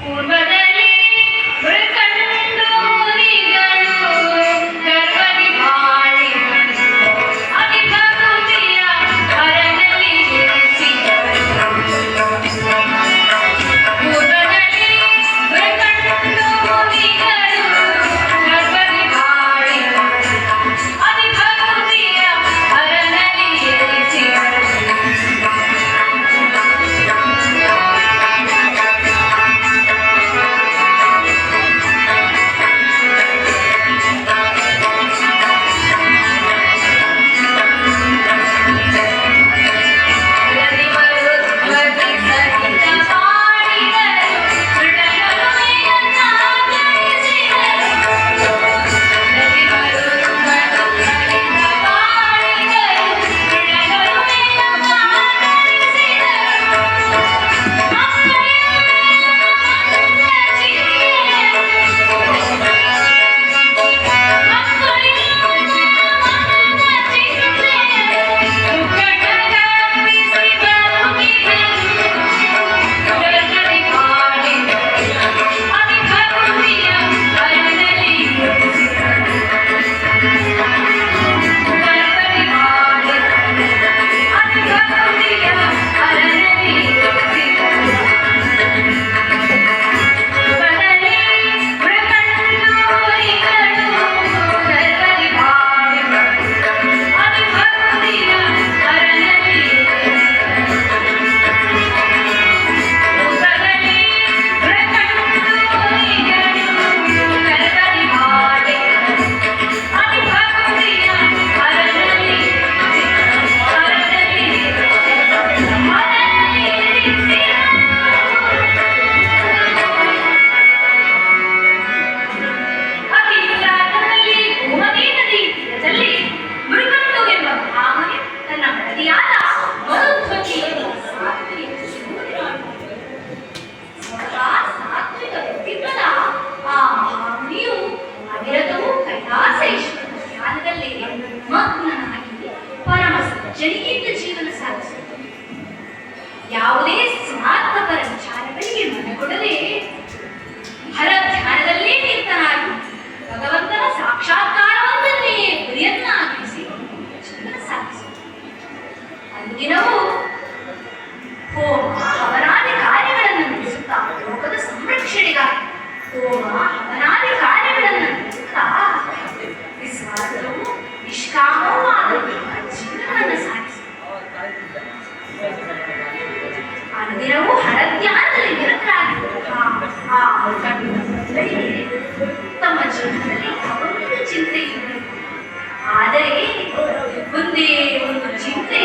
ಪೂರ್ವದಲ್ಲಿ ಮೃಕಂಡೂರಿಗಳು ಗರ್ಭದಿ ಬಾಳಿದರು. ಅಧಿಭಕ್ತಿಯ ಹರನಲ್ಲಿ ಇರಿಸಿದರು. ಪೂರ್ವದಲ್ಲಿ ಮೃಕಂಡೂರಿಗಳು ಗರ್ಭದಿ ಬಾಳಿದರು. ಅಧಿಭಕ್ತಿಯ ಹರನಲ್ಲಿ ಇರಿಸಿದರು. ಯಾವುದೇ ಸ್ವಾರ್ಥಪರ ವಿಚಾರಗಳಿಗೆ ಮನಗೊಡದೆ ಹರಧ್ಯಾನದಲ್ಲೇ ನಿರತನಾಗಿ ಭಗವಂತನ ಸಾಕ್ಷಾತ್ಕಾರವನ್ನೇ ಗುರಿಯನ್ನಾಗಿಸಿ ಜೀವನ ಸಾಗಿಸಿದರು. ಅಂದಿನವೂ ಹೋಮ ಹವನಾದಿ ಕಾರ್ಯಗಳನ್ನು ನಡೆಸುತ್ತಾ ಲೋಕದ ಸಂರಕ್ಷಣೆಗಾಗಿ ಹೋಮ ಹವನಾದಿ ಕಾರ್ಯಗಳನ್ನು ನಡೆಸುತ್ತಾ ನಿಸ್ವಾರ್ಥವೂ ನಿಷ್ಕಾಮವೂ ಆದ ಜೀವನವನ್ನು ಸಾಗಿಸಿದರು. ಅಂದಿನವೂ ಹರಧ್ಯಾನದಲ್ಲಿ ನಿರತರಾಗಿದ್ದರು. ತಮ್ಮ ಜೀವನದಲ್ಲಿ ಒಂದು ಚಿಂತೆ ಇದ್ದರು. ಆದರೆ ಒಂದೇ ಒಂದು ಚಿಂತೆ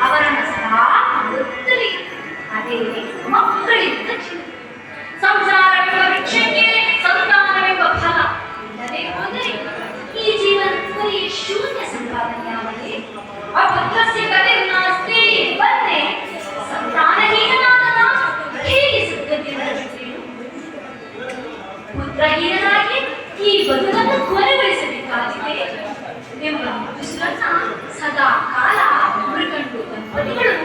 ಅವರನ್ನು ಸದಾ ಮಾಡುತ್ತಲೇ, ಅದೇ ಮಕ್ಕಳಿಂದ ಚಿಂತೆ. ಸಂಸಾರವೆಂಬ ವೃಕ್ಷಕ್ಕೆ ಸಂತಾನವೆಂಬ ಫಲ ಇಲ್ಲದೆ ಹೋದರೆ ಈ ಜೀವನದಲ್ಲಿ ಶೂನ್ಯ ಸಂಪಾದನೆಯಾಗಲಿ. ಅಪುತ್ರಸ್ಯ ಗತಿರ್ನಾಸ್ತಿ ಬಂದೆ ಸಂತಾನಹೀನನಾದ ನಾನು ಹೇಗೆ ಸದ್ಗತಿಯನ್ನು ಪುತ್ರಹೀನನಾಗಿ ಈ ಬದುಕನ್ನು ಕೊನೆಗೊಳಿಸಬೇಕಾಗಿದೆ ಎಂಬ ಬಿಸಿಲನ್ನ ಸದಾ ಕಾಲ ಮುರುಕಂಡು ದಂಪತಿಗಳು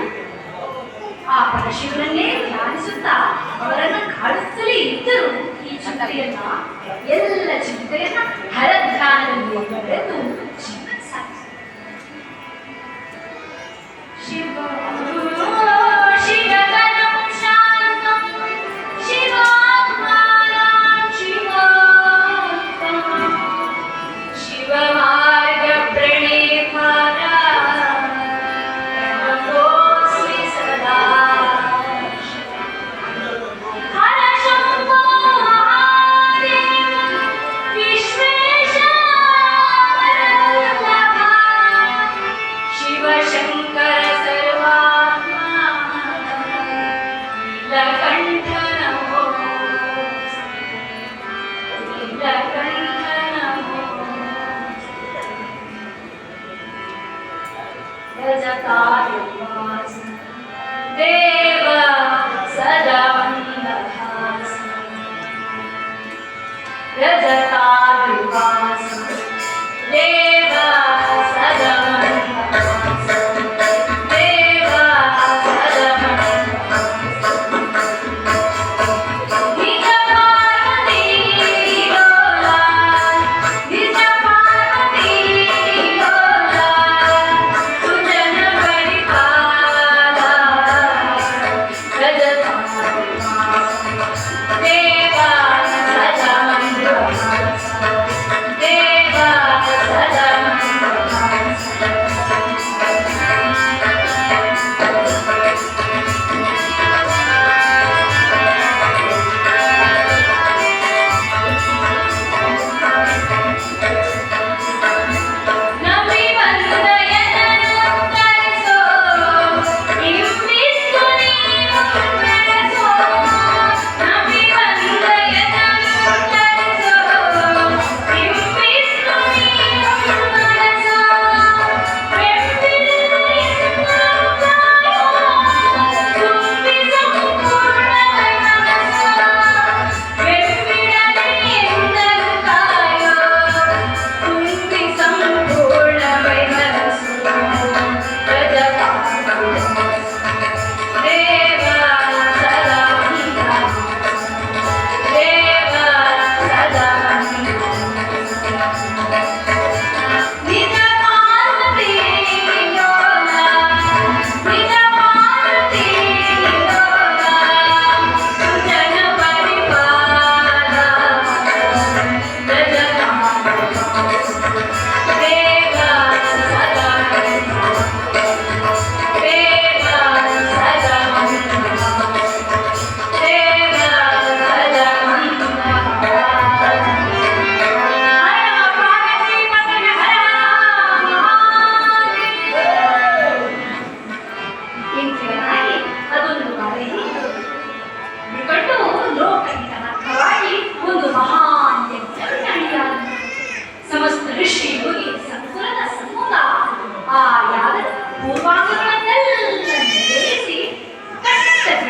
ಆ ಪರಶಿವನನ್ನೇ ಧ್ಯಾನಿಸುತ್ತಾ ಅವರನ್ನು ಕಾಡುತ್ತಲೇ ಇದ್ದರು. ಈ ಚಿಂತೆಯನ್ನ ಎಲ್ಲ ಚಿಂತೆಯನ್ನ ಹರಧ್ಯಾನದಲ್ಲಿ ಬೆಳೆದು ಜೀವನ ಸಾಗಿಸಿದರು. ಶಿವಗಣಂ ಶಾಂತಂ ಶಿವಾತ್ಮಾನಂ ಶಿವೋತ್ತಮಂ ಶಿವಮಾರ್ಗ ಪ್ರಣೇತಾರ ನಮೋಸ್ಮಿ ಸದಾ. ಹರ ಶಂಭೋ ಮಹಾದೇವ ವಿಶ್ವೇಶ್ವರ ಶಿವಶಂಕರ ಸರ್ವಾತ್ಮ ನೀಲಕಂಠ ನಮೋ ನೀಲಕಂಠ ನಮೋ. ರಜತಾಯುವಾಸ ದೇವ ಸದಾ ವಂದಭಾಸ ರಜತಾಯುವಾಸ ದೇವ ಸದಾ ವಂದಭಾಸ ದೇವ ಸದಾ ವಂದಭಾಸ.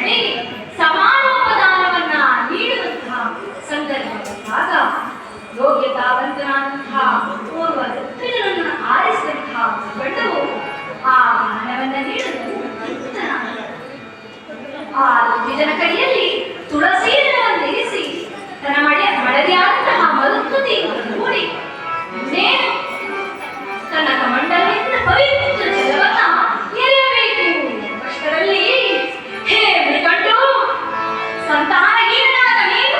ನಡೆಗೆ ಸಮಾನೋಪದಾನವನ್ನ ನೀಡುವಂತಹ ಸಂದರ್ಭ ಬಂದಾಗ ಯೋಗ್ಯತಾವಂತನಾದಂತಹ ಪೂರ್ವ ಋತ್ವಿಜನನ್ನು ಆರಿಸಿದಂತಹ ಗಂಡವು ಆ ಜ್ಞಾನವನ್ನ ನೀಡಲು ಆ ಋತ್ವಿಜನ ಕೈಯಲ್ಲಿ ತುಳಸೀರನ್ನಿರಿಸಿ ತನ್ನ ಮಡದಿಯಾದಂತಹ ಮರುತ್ವತೆಯನ್ನು ನೋಡಿ ಇನ್ನೇನು ತನ್ನ ಕಮಂಡಲದಿಂದ ಪವಿತ್ರ ಜಲವನ್ನ ಎರೆಯಬೇಕು ಅಷ್ಟರಲ್ಲಿ ಹೇ ಮೃಗಂಡು, ಸಂತಾನಹೀನನಾದ ನೀನು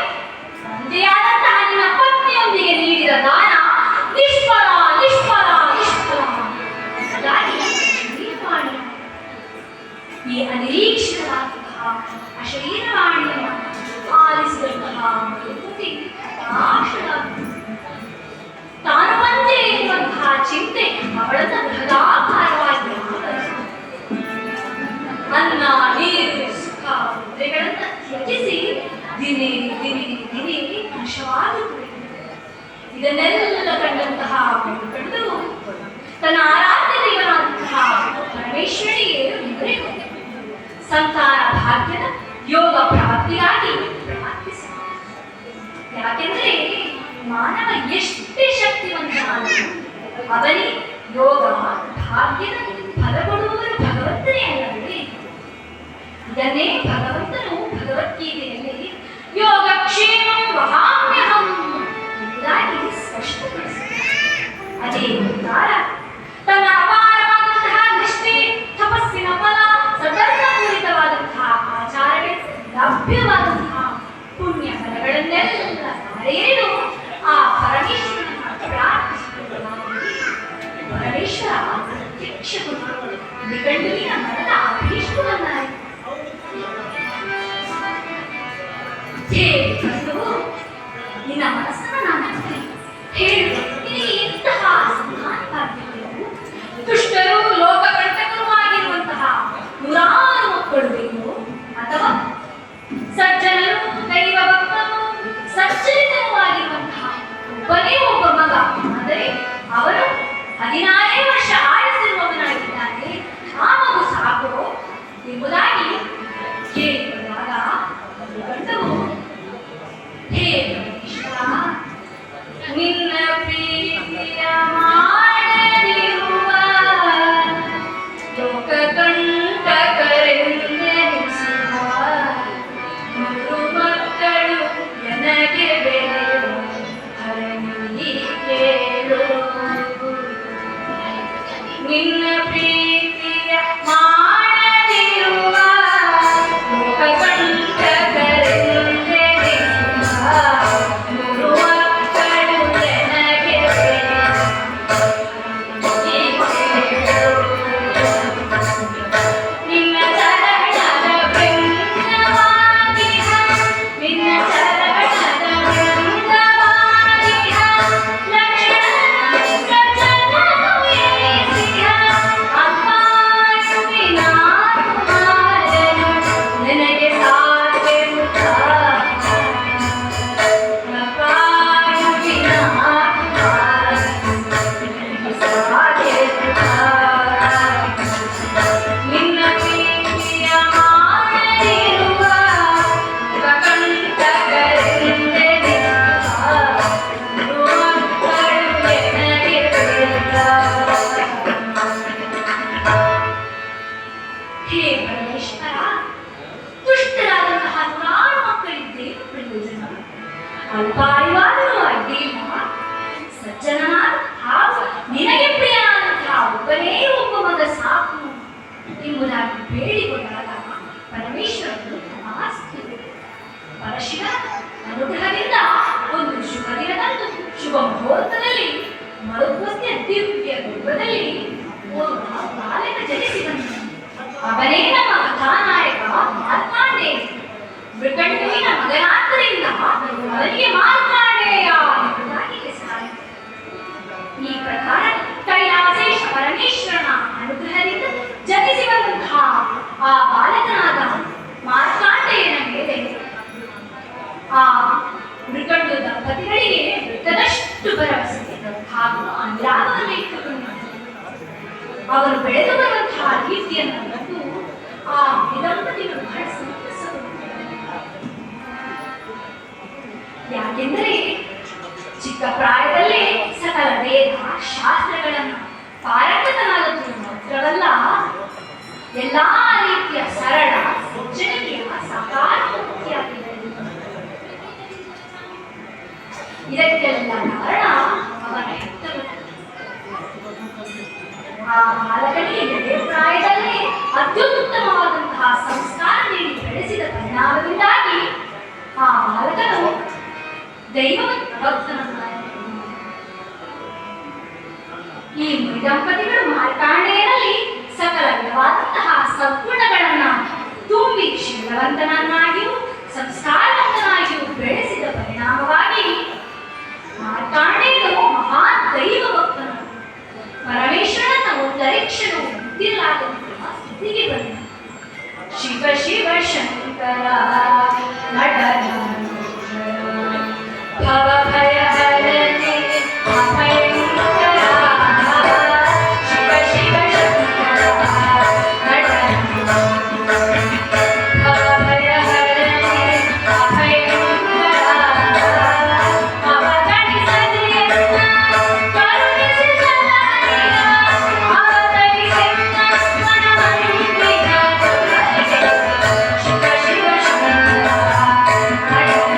ತಂದೆಯಾದಂತಹ ನಿನ್ನ ಪತ್ನಿಯೊಂದಿಗೆ ನೀಡಿದ ದಾನ ನಿಷ್ಫಲ ನಿಷ್ಫಲ ನಿಷ್ಫಲ. ಈ ಅನಿರೀಕ್ಷಿತವಾದಂತಹ ಅಶರೀರವಾಣಿಯನ್ನು ಆಲಿಸಿದಂತಹ ಮೃಗತಿ ತಾನು ಬಂದೆ ಎನ್ನುವಂತಹ ಚಿಂತೆ ಅವಳನ್ನ ಬೃಹದಾಕಾರವಾಗಿ ಅನ್ನ ನೀರು ಸುಖ ಮುದ್ರೆಗಳನ್ನ ತ್ಯಜಿಸಿ ದಿನೇ ದಿನೇ ದಿನೇ ನಾಶವಾಗುತ್ತದೆ. ಇದನ್ನೆಲ್ಲ ಕಂಡಂತಹ ಕಂಡು ತನ್ನ ಆರಾಧ್ಯ ದೇವನಾದಂತಹ ಪರಮೇಶ್ವರಿಗೆ ವಿವರಿಸಿದ ಸಂತಾನ ಭಾಗ್ಯದ ಯೋಗ ಪ್ರಾಪ್ತಿಯಾಗಿ ಪ್ರಾರ್ಥಿಸಿದ. ಯಾಕೆಂದ್ರೆ ಮಾನವ ಎಷ್ಟೇ ಶಕ್ತಿವಂತನಾದರೂ ಅವನೇ ಯೋಗ ಭಾಗ್ಯದ ಫಲ ಕೊಡುವವರು ಭಗವಂತನೇ ಅಲ್ಲವೇ? ಇದನ್ನೇ ಭಗವಂತನು ಭಗವದ್ಗೀತೆಯಲ್ಲಿ ಯೋಗಕ್ಷೇಮಂ ವಹಾಮ್ಯಹಂ ಎಂಬುದಾಗಿ ಸ್ಪಷ್ಟಪಡಿಸಿದ್ದಾರೆ. ಅದೇ ಪ್ರಕಾರ ತನ್ನ ಅಪಾರವಾದಂತಹ ನಿಷ್ಠೆ, ತಪಸ್ಸಿನ ಫಲ, ಸದರ್ಭಪೂರಿತವಾದಂತಹ ಆಚಾರವೇ ಲಭ್ಯವಾದಂತಹ ಪುಣ್ಯ ಫಲಗಳನ್ನೆಲ್ಲ ಮರೆಯಲು ಆ ಪರಮೇಶ್ವರನ ಪ್ರಾರ್ಥಿಸಿಕೊಳ್ಳಲಾಗಿ ಪರಮೇಶ್ವರ ಪ್ರತ್ಯಕ್ಷಗೊಂಡು ನಿಗಂಡುವಿನ ಮನದ ಅಭೀಷ್ಟವನ್ನಾಯಿತು. ಹೇ ಗಂಡು, ನಿನ್ನ ಮನಸ್ಸನ್ನು ನಾನು ಹೇಳು, ನಿನಗೆ ಇಂತಹ ಸಂತಾನ ಭಾಗ್ಯಗಳು, ದುಷ್ಟರು ಲೋಕಕಂಟಕರು ಆಗಿರುವಂತಹ ನೂರಾರು ಮಕ್ಕಳು ಬೇಕು, ಅಥವಾ ಸಜ್ಜನರು ದೈವ ಭಕ್ತರು ಸಚ್ಚರಿತವಾಗಿರುವಂತಹ ಒಬ್ಬನೇ ಒಬ್ಬ ಮಗ, ಅಂದರೆ ಅವನು 16 ವರ್ಷ ಆಯಸ್ಸಿರುವವನಾಗಿದ್ದಾನೆ, ಆ ಮಗು ಸಾಕು ಎಂಬುದಾಗಿ ಕೇಳಿದಾಗ ಗಂಡವು ಹೇ ಈಶ್ವರ, ನಿನ್ನ ಪ್ರೀತಿಯ ಮಾಡದಿರುವ ಲೋಕಕಂಟಕರೆಂದೆನಿಸುವ ಮೂರು ಮಕ್ಕಳು ನನಗೆ ಬೆಳೆಯುವ ಹರನಿ ಕೇಳು. ನಿನ್ನ ಪ್ರೀತಿಯ ಮಾಡದಿರುವ ಲೋಕಕಂಟಕರೆಂದೆನಿಸುವ ಮೂರು ಮಕ್ಕಳು ನನಗೆ ನಿನ್ನ ಚರಣದ ಬೃಂದವಾಗಿಹ, ನಿನ್ನ ಚರಣದ ಬೃಂದವಾಗಿಹ, ಲಕ್ಷಣ ಸಜ್ಜನರು ಎನಿಸಿಹ, ಅಪ್ಪಾಯುವಿನ ಕುಮಾರನು ನನಗೆ ಸಾಕೆಂತ, ಅಪ್ಪಾಯುವಿನ ಕುಮಾರನು ನನಗೆ ಸಾಕೆಂತ. ನಿನ್ನ ಪ್ರೀತಿಯ ಮಾಡದಿರುವ ಲೋಕಕಂಟಕರೆಂದೆನಿಸುವ ಮೂರು ಮಕ್ಕಳು ನನಗೆ ಬೇಡ. ಹೇ ಪರಮೇಶ್ವರ, ದುಷ್ಟರಾದಂತಹ ನೂರಾರು ಮಕ್ಕಳಿದ್ದೇನು ಪ್ರಯೋಜನ? ಅಲ್ಪಾಯುವಾದರೂ ಅಡ್ಡಿಯಿಲ್ಲ, ಸಜ್ಜನನಾದ ಹಾಗೂ ನಿನಗೆ ಪ್ರಿಯನಾದಂತಹ ಒಬ್ಬನೇ ಒಬ್ಬ ಮಗ ಸಾಕು ಎಂಬುದಾಗಿ ಬೇಡಿಕೊಂಡಾಗ ಪರಮೇಶ್ವರನು ತಮಾಸ್ತು. ಪರಶಿವ ಅನುಗ್ರಹದಿಂದ ಒಂದು ಶುಭ ದಿನದಂದು ಶುಭ ಮುಹೂರ್ತದಲ್ಲಿ ಮರುತ್ವಸ್ಯ ದಿವ್ಯ ಗರ್ಭದಲ್ಲಿ ಒಬ್ಬ ಬಾಲಕ ಜನಿಸಿದನು. ಅವನೇ ನಮ್ಮ ಕಥಾನಾಯಕ ಮಾರ್ಕಾಂಡೇಯ. ಮೃಗಂಡುವಿನ ಮಗನಾದ್ದರಿಂದ ಅವನಿಗೆ ಮಾರ್ಕಾಂಡೇಯ ಎಂಬುದಾಗಿ ಹೆಸರಾಯಿತು. ಈ ಪ್ರಕಾರ ಕೈಲಾಸೇಶ ಪರಮೇಶ್ವರನ ಅನುಗ್ರಹದಿಂದ ಜನಿಸಿ ಬಂದಂತಹ ಆ ಬಾಲಕನಾದ ಮಾರ್ಕಾಂಡೇಯನ ಮೇಲೆ ಆ ಮೃಗಂಡು ದಂಪತಿಗಳಿಗೆ ಬೇಕಾದಷ್ಟು ಭರವಸೆ ಹಾಗೂ ಅನುರಾಗವನ್ನು ಇಟ್ಟುಕೊಂಡಿದ್ದರು. ಅವರು ಬೆಳೆದು ಬರುವಂತಹ ರೀತಿಯನ್ನು ಕಂಡು ಆ ದಂಪತಿಗಳು ಬಹಳ ಸಂತಸ ಏಕೆಂದರೆ ಚಿಕ್ಕ ಪ್ರಾಯದಲ್ಲೇ ಸಕಲ ವೇದ ಶಾಸ್ತ್ರಗಳನ್ನು ಪಾರಂಗತನಾದದ್ದು ಮಾತ್ರವಲ್ಲ, ಎಲ್ಲಾ ರೀತಿಯ ಸರಳ ಸಜ್ಜನಿಕೆಯ ಸಾಕಾರ ಮೂರ್ತಿಯಾಗಿದ್ದರು. ಇದಕ್ಕೆಲ್ಲ ಕಾರಣ ಅವನ ಹೆತ್ತರು. ಆ ಬಾಲಕನಿಗೆ ಪ್ರಾಯದಲ್ಲಿ ಅತ್ಯುತ್ತಮವಾದಂತಹ ಸಂಸ್ಕಾರ ನೀಡಿ ಬೆಳೆಸಿದ ಪರಿಣಾಮದಿಂದಾಗಿ ಆ ಬಾಲಕನು ದೈವವಂತ ಭಕ್ತನನ್ನಾಗಿ. ಈ ದಂಪತಿಗಳು ಮಾರ್ಕಾಂಡೇಯನಲ್ಲಿ ಸಕಲ ವಿಧವಾದಂತಹ ಸದ್ಗುಣಗಳನ್ನ ತುಂಬಿ ಶೀಲವಂತನನ್ನಾಗಿಯೂ ಸಂಸ್ಕಾರವಂತನಾಗಿಯೂ ಬೆಳೆಸಿದ ಪರಿಣಾಮವಾಗಿ ಮಾರ್ಕಾಂಡೇಯನು ಮಹಾ ದೈವ ಭಕ್ತನು. ಪರಮೇಶ್ವರನ ಉತ್ತರೀಕ್ಷನು ಮುಕ್ತಿಲಾದಂತಹ ಸ್ಥಿತಿಗೆ ಬಂದ. ಶಿವ ಶಿವ ಶಂಕರ ನಟನ ಭವ ಭಯ ಹರನೆ ಅಭಯಂಕರ. ಶಿವ ಶಿವ ಶಂಕರ ನಟನ ಭವ ಭಯ ಹರನೆ ಅಭಯಂಕರ. ಅವತರಿಸದೆಯನ್ನ ಕರುಣಿಸಿ ಜನನಿಯ, ಅವತರಿಸೆನ್ನ ಮನಮಂದಿರ ಜೊತೆಗೆ. ಶಿವ ಶಿವ ಶಂಕರ ನಟನ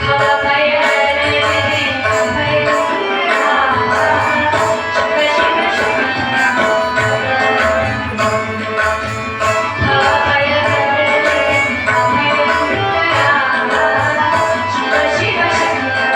ಭವ ಭಯ ಹರನೆ ಅಭಯಂಕರ. ಶಿವ ಶಿವ ಶಂಕರ ಭವ ಭಯ ಹರನೆ ಅಭಯಂಕರ. ಶಿವ ಶಿವ ಶಂಕರ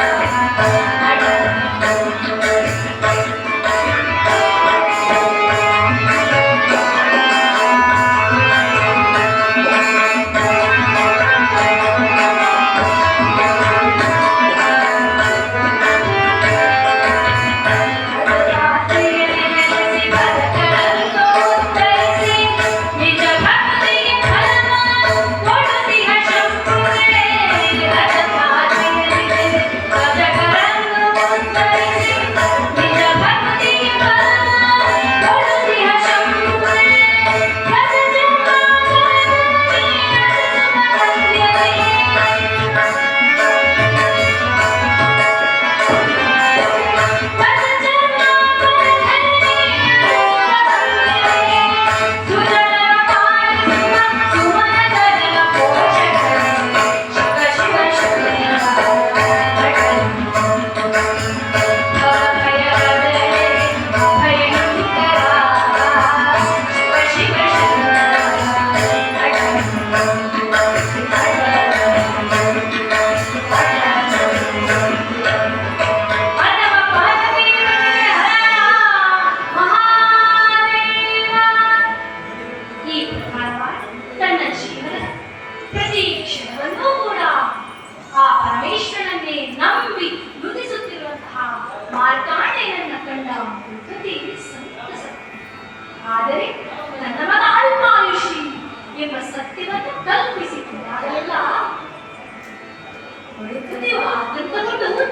ತನ್ನ ಜೀವನದ ಪ್ರತಿ ಕ್ಷಣವನ್ನೂ ಕೂಡ ಆ ಪರಮೇಶ್ವರನನ್ನೇ ನಂಬಿ ನುಡಿಸುತ್ತಿರುವಂತಹ ಮಾರ್ಕಾಂಡೇಯನನ್ನ ಕಂಡ ಪ್ರಕೃತಿ ಸಂತಸ. ಆದರೆ ನನ್ನ ಮಗ ಅಲ್ಪಾಯುಷಿ ಎಂಬ ಸತ್ಯವನ್ನು ಕಲ್ಪಿಸಿಕೊಂಡಾಗಲೆಲ್ಲ ಪ್ರಕೃತಿಯು ಆತಂಕಗೊಂಡು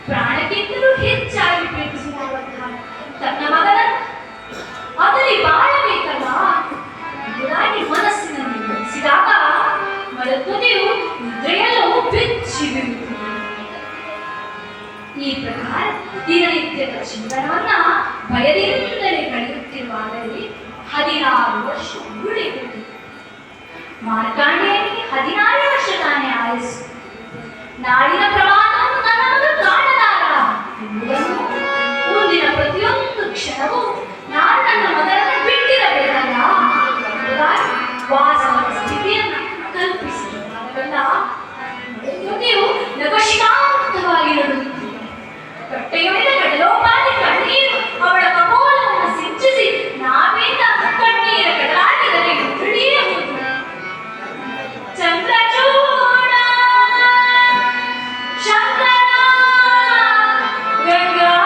ಪ್ರಾಣಕ್ಕಿಂತಲೂ ಹೆಚ್ಚಾಗಿ ಪ್ರೀತಿಸಿರುವಂತಹ ತನ್ನ ಮಗನನ್ನು ಅದರಲ್ಲಿ ಬಾಳಬೇಕಲ್ಲ ಎಂಬುದಾಗಿ ಮನಸ್ಸಿನಲ್ಲಿ ಯೋಚಿಸಿದಾಗ ಮರಕೃತಿಯು ನಿದ್ರೆಯಲ್ಲೂ ಬೆಚ್ಚಿ ಬೀಳುತ್ತದೆ. ಈ ಪ್ರಕಾರ ದಿನನಿತ್ಯದ ಜೀವನವನ್ನ ಭಯದಿಂದಲೇ ಕಳೆಯುತ್ತಿರುವಾಗಲೇ 16 ವರ್ಷ ಉಳಿಯಿತು. ಮಾರ್ಕಾಂಡೇಯನಿಗೆ 16 ವರ್ಷ ತಾನೇ ಆಯಸ್ಸು. ನಾಡಿನ ಪ್ರಮಾಣವನ್ನು ನನ್ನ ಮಗ ಕಾಣಲಾರ ಎಂಬುದನ್ನು ಮುಂದಿನ ಪ್ರತಿಯೊಂದು ಕ್ಷಣವೂ ನಾನು ನನ್ನ ಮಗನನ್ನು ಬಿಟ್ಟಿರಬೇಕಲ್ಲ ಎಂಬುದಾಗಿ ವಾಸವದ ಸ್ಥಿತಿಯನ್ನು ಕಲ್ಪಿಸಿದಾಗ ನೀವು ನಗಶಾಂತವಾಗಿ ನಡುತ್ತಿದೆ. ಕಟ್ಟೆಯೊಡೆದ ಕಡಲೋಪಾದಿ ಕಣ್ಣೀರು ಅವಳ ಕಪೋಲವನ್ನು ಸಿಂಚಿಸಿ ನಾವೇದ ಕಣ್ಣೀರ ಕಡಲಾಗಿದರೆ ತಿಳಿಯೇ ಹೋದು. ಚಂದ್ರಚೂಡ ಶಂಕರ ಗಂಗಾಧರ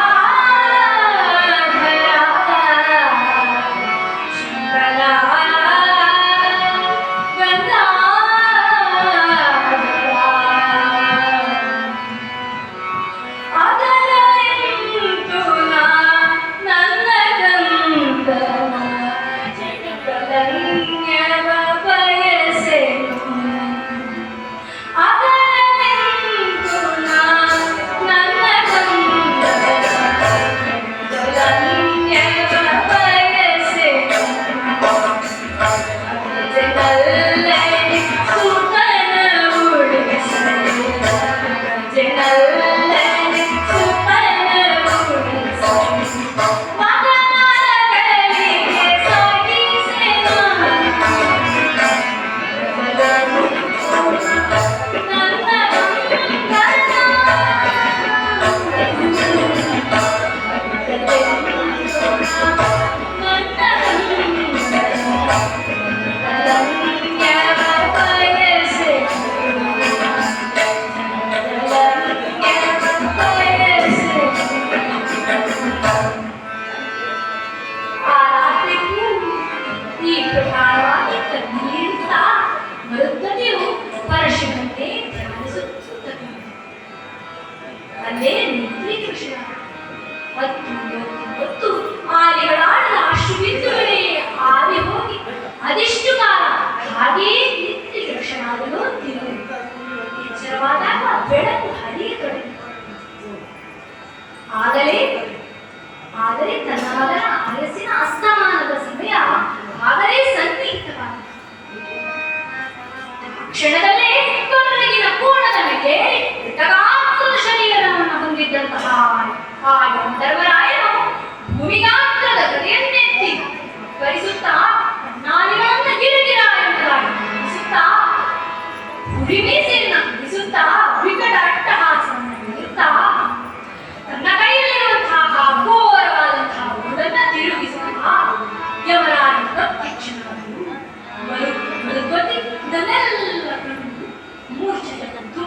ಪ್ರತ್ಯಕ್ಷನಾದನು. ಮರುದ್ವತಿ ಇದನ್ನೆಲ್ಲ ಕಂಡು ಮೂರ್ಛೆಗೊಂಡು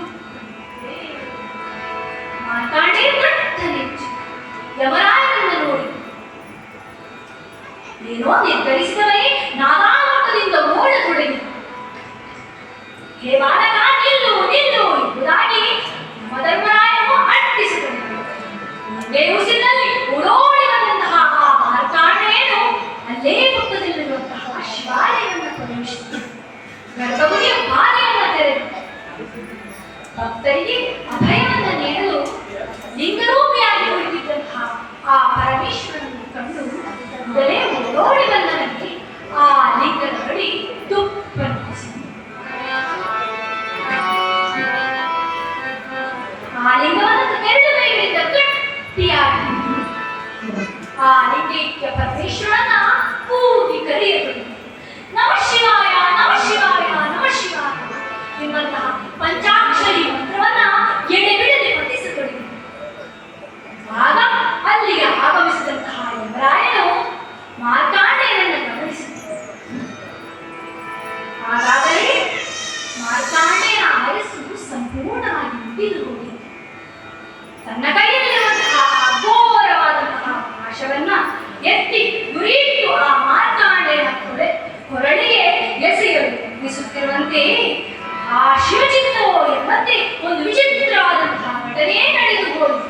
ಮಾರ್ಕಾಂಡೇಯ ಥಟ್ಟನೆ ಯಮರಾಯನನ್ನು ನೋಡಿ ಏನೋ ನಿರ್ಧರಿಸಿದವೇ ನಾಗಾಲೋಕದಿಂದ ಓಡತೊಡಗಿ, ಹೇ ಬಾಲಕ ನಿಲ್ಲು ನಿಲ್ಲು ಎಂಬುದಾಗಿ ಯಮಧರ್ಮರಾಯನು ಅಟ್ಟಿಸಿಕೊಂಡನು. ಒಂದೇ ಉಸಿರಿನಲ್ಲಿ ಓಡೋಡಿ ಬಂದಂತಹ ಆ ಮಾರ್ಕಾಂಡೇಯನು ಅಲ್ಲೇ ಪಕ್ಕದಲ್ಲಿರುವಂತಹ ಶಿವಾಲಯವನ್ನು ಪ್ರವೇಶಿಸಿದ ಗರ್ಭಗುಡಿಯ ಬಾಗಿಲನ್ನು ತೆರೆದು ಭಕ್ತರಿಗೆ ಅಭಯವನ್ನು ನೀಡಲು ಲಿಂಗರೂಪಿಯಾಗಿ ಕುಳಿತಿದ್ದಂತಹ ಆ ಪರಮೇಶ್ವರನನ್ನು ಕಂಡು ಮೊದಲೇ ಓಡೋಡಿ ಬಂದನಂತೆ ಆ ಲಿಂಗದ ಬಳಿ ತುಪ್ಪನಿಸಿದನು. ಆ ಲಿಂಗವನ್ನು ಎರಡು ಕೈಗಳಿಂದ ಗಟ್ಟಿಯಾಗಿ ಆ ಲಿಂಗೈಕ್ಯ ಪರಮೇಶ್ವರನ ಕೂಗಿ ಕರೆಯಬೇಕು. ನಮಃ ಶಿವಾಯ ನಮಃ ಶಿವಾಯ ನಮಃ ಶಿವಾಯ ಎಂಬಂತಹ ಪಂಚಾಕ್ಷರಿ ಮಂತ್ರವನ್ನ ಎಡೆಬಿಡದೆ ಪಠಿಸತೊಡಗಿ. ಆಗ ಅಲ್ಲಿಗೆ ಆಗಮಿಸಿದಂತಹ ಯಮರಾಯನು ಮಾರ್ಕಾಂಡೇಯನನ್ನು ಗಮನಿಸಿದರು. ಹಾಗಾದರೆ ಮಾರ್ಕಾಂಡೇಯನ ಆಯಸ್ಸು ಸಂಪೂರ್ಣವಾಗಿ ಮುಗಿದು ಹೋಗಿತ್ತು. ತನ್ನ ಕೈಯಲ್ಲಿರುವಂತಹ ಘೋರವಾದಂತಹ ಪಾಶವನ್ನ ಎತ್ತಿ ಗುರಿಯಿಟ್ಟು ಆ ಮಾರ್ಕಾಂಡೇಯನ ಕೊರಳಿಗೆ ಎಸೆಯಲು ಯತ್ನಿಸುತ್ತಿರುವಂತೆ ಆ ಶಿವಚಿತ್ತವೋ ಎಂಬಂತೆ ಒಂದು ವಿಚಿತ್ರವಾದಂತಹ ಘಟನೆ ನಡೆದು ಹೋಯಿತು.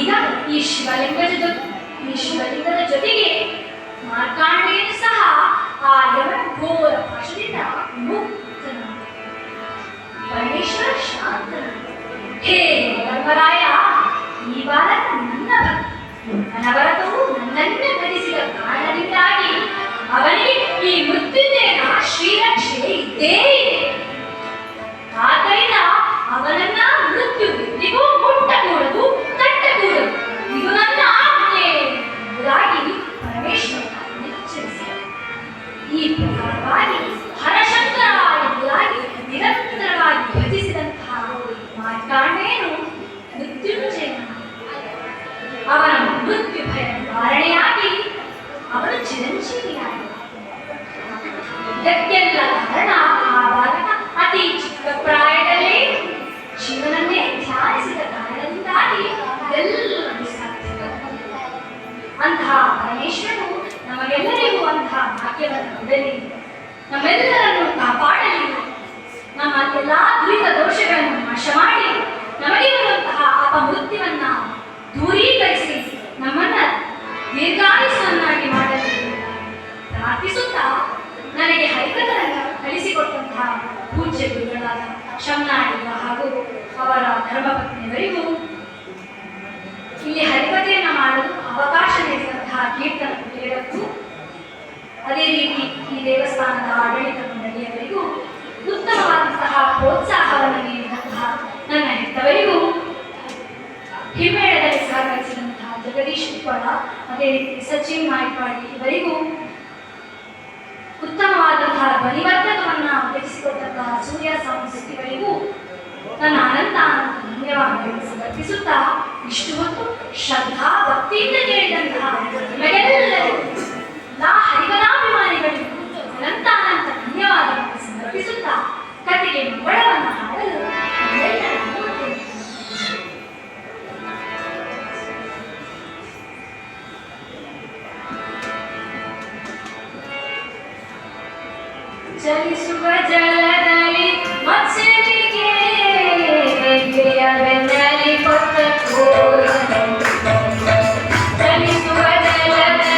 ಈಗ ಈ ಶಿವಲಿಂಗದ ಜೊತೆಗೆ ಮಾರ್ಕಾಂಡೇಯನು ಸಹ ಆ ಯಮನ ಘೋರ ಪಾಶದಿಂದ ಮುಕ್ತನಾದ. ಪರಮೇಶ್ವರ ಶಾಂತನಾದ. ಹೇ ಧರ್ಮರಾಯ, ಈ ಬಾಲಕ ನನ್ನ ಭಕ್ತ, ಅನವರತವು ನನ್ನನ್ನೇ ಧರಿಸಿದ ಕಾರಣದಿಂದಾಗಿ ಅವನಿಗೆ ಈ ಮೃತ್ಯುಂಜಯನ ಶ್ರೀರಕ್ಷೆ ಇದ್ದೇ ಇದೆ. ಆದ್ದರಿಂದ ಅವನನ್ನ ಮೃತ್ಯು ಎಂದಿಗೂ ಮುಟ್ಟಕೂಡದು, ತಟ್ಟಕೂಡದು. ಇದು ನನ್ನ ಆಜ್ಞೆ ಎಂಬುದಾಗಿ ಪರಮೇಶ್ವರ ಎಚ್ಚರಿಸಿದ. ಈ ಪ್ರಕಾರವಾಗಿ ಹರಶಂಕರ ಎಂಬುದಾಗಿ ನಿರಂತರವಾಗಿ ಭಜಿಸಿದಂತಹ ಮಾರ್ಕಾಂಡೇಯನು ಮೃತ್ಯುಂಜಯನ ಅವನ ಮೃತ್ಯು ಭಯ ನಿವಾರಣೆಯಾಗಿ ಅವನು ಚಿರಂಜೀವಿಯಾದ. ಇದಕ್ಕೆಲ್ಲ ಕಾರಣ ಆ ಬಾಲಕ ಅತಿ ಚಿಕ್ಕ ಪ್ರಾಯದಲ್ಲೇ ಶಿವನನ್ನೇ ಧ್ಯಾನಿಸಿದ ಕಾರಣದಿಂದಾಗಿ ಎಲ್ಲವೂ ಸಾಧ್ಯ. ಅಂತಹ ಪರಮೇಶ್ವರನು ನಮಗೆಲ್ಲರಿಗೂ ಭಾಗ್ಯವನ್ನು ಕೊಡಲಿ, ನಮ್ಮೆಲ್ಲರನ್ನು ಕಾಪಾಡಲಿ, ನಮ್ಮ ಎಲ್ಲಾ ದುರಿತ ದೋಷಗಳನ್ನು ನಾಶ ಮಾಡಿ ನಮಗೆ ಬರುವಂತಹ ಅಪಮೃತ್ಯುವನ್ನ ದೂರೀಕರಿಸಿ ನಮ್ಮನ್ನ ದೀರ್ಘಾಯುಸ್ಸನ್ನಾಗಿ ಮಾಡಲಿ ಪ್ರಾರ್ಥಿಸುತ್ತಾ, ನನಗೆ ಹರಿಕಥೆಯನ್ನು ಕಲಿಸಿಕೊಟ್ಟಂತಹ ಪೂಜ್ಯ ಗುರುಗಳಾದ ಶಮನಾಡಿಗ ಹಾಗೂ ಅವರ ಧರ್ಮಪತ್ನಿಯವರಿಗೂ ಇಲ್ಲಿ ಹರಿಕಥೆಯನ್ನು ಮಾಡಲು ಅವಕಾಶ ನೀಡಿದಂತಹ ಕೀರ್ತನ ಪ್ರಿಯರಿಗೂ, ಅದೇ ರೀತಿ ಈ ದೇವಸ್ಥಾನದ ಆಡಳಿತ ಮಂಡಳಿಯವರಿಗೂ ಉತ್ತಮವಾದಂತಹ ಪ್ರೋತ್ಸಾಹವನ್ನು ನೀಡಿದಂತಹ ನನ್ನ ಹೆತ್ತವರಿಗೂ, ಹಿಮ್ಮೇಳದಲ್ಲಿ ಸಹಕರಿಸಿದಂತಹ ಜಗದೀಶ್ ಉಪ್ಪಳ, ಅದೇ ರೀತಿ ಸಚಿನ್ ನಾಯ್ಪಾಡಿ ಇವರಿಗೂ, ಉತ್ತಮವಾದಂತಹ ಧ್ವನಿವರ್ಧಕವನ್ನು ಒದಗಿಸಿಕೊಟ್ಟಂತಹ ಸೂರ್ಯ ಸಂಸ್ಥೆ ಇವರಿಗೂ ನನ್ನ ಅನಂತ ಧನ್ಯವಾದಗಳನ್ನು ಸಮರ್ಪಿಸುತ್ತಾ, ಇಷ್ಟು ಹೊತ್ತು ಶ್ರದ್ಧಾ ಭಕ್ತಿಯಿಂದ ಕೇಳಿದಂತಹ ನಿಮಗೆಲ್ಲರಿಗೂ ಹರಿಕಥಾಭಿಮಾನಿಗಳಿಗೂ ಅನಂತ ಧನ್ಯವಾದಗಳನ್ನು ಸಮರ್ಪಿಸುತ್ತಾ ಕಥೆಗೆ ಮಂಗಳವನ್ನು ಹಾಡಲು ಚಲಿಸುವ ಜಲದಲ್ಲಿ ಮತ್ಸ್ಯನಿಗೆ ಬೆನ್ನಲ್ಲಿ ಕೊಟ್ಟ ಚಲಿಸುವ ಜಲದಲ್ಲಿ